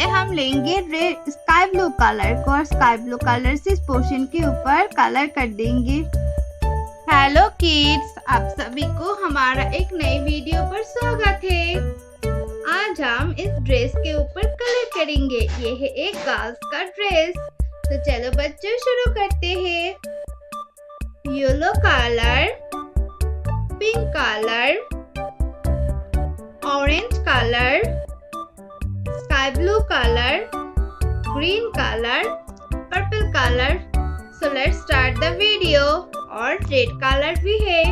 हम लेंगे red sky blue colour को और स्काई ब्लू कलर से इस पोर्शन के ऊपर कलर कर देंगे। हेलो किड्स, आप सभी को हमारा एक नई वीडियो पर स्वागत है। आज हम इस ड्रेस के ऊपर कलर करेंगे। ये है एक गर्ल्स का ड्रेस। तो चलो बच्चों शुरू करते हैं। Yellow colour, pink colour, orange colour, sky blue colour, green colour, purple colour. So let's start the video. और रेड कलर भी है।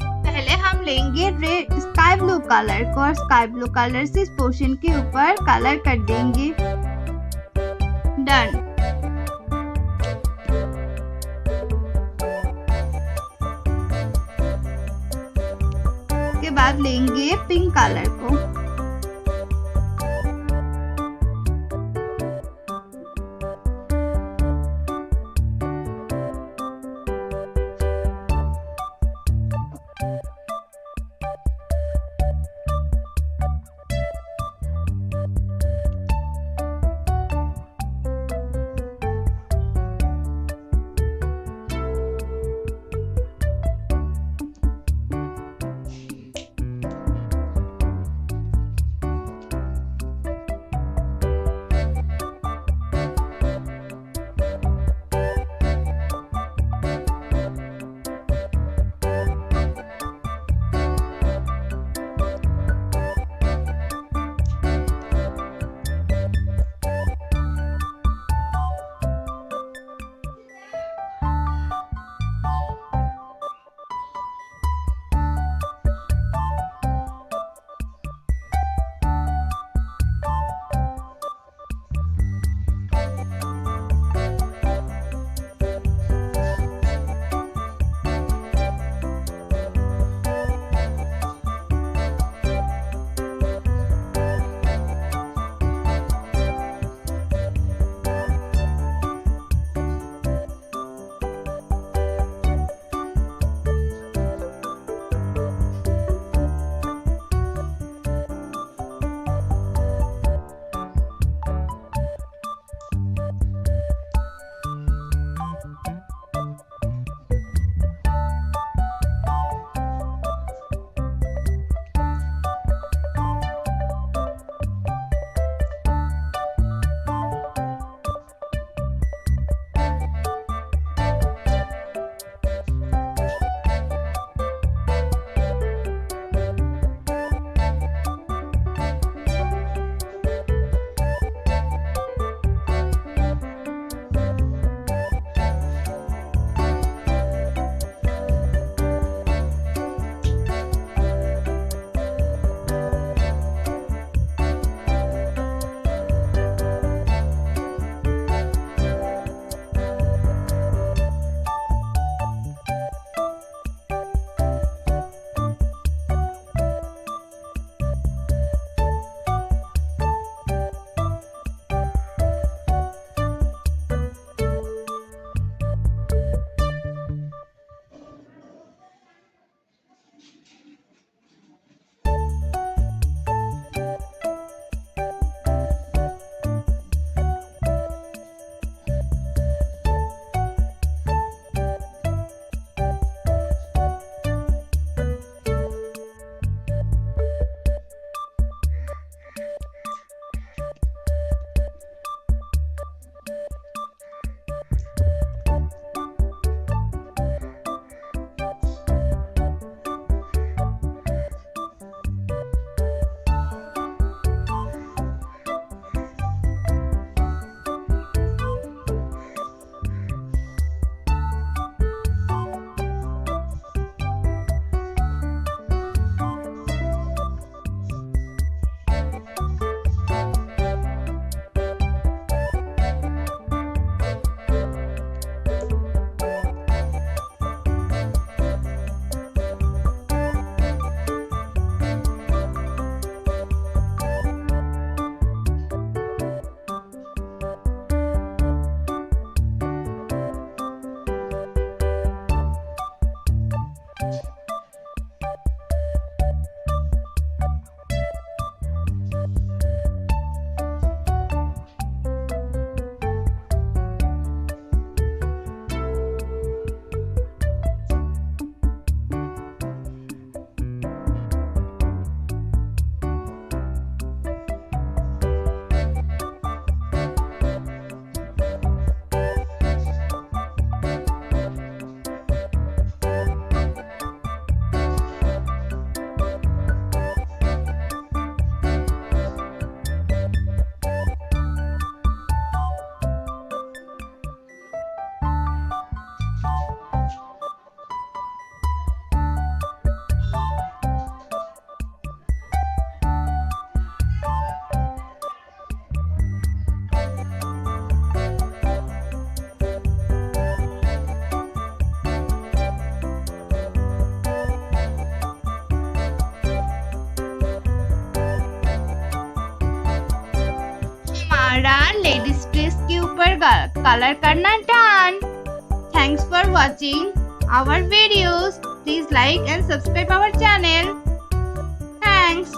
पहले हम लेंगे रेड स्काई ब्लू कलर को और स्काई ब्लू कलर से इस पोर्शन के ऊपर कलर कर देंगे। डन। उसके बाद लेंगे पिंक कलर को। हमारा लेडीज ड्रेस के ऊपर कलर करना done. Thanks for watching our videos. Please like and subscribe our channel. Thanks.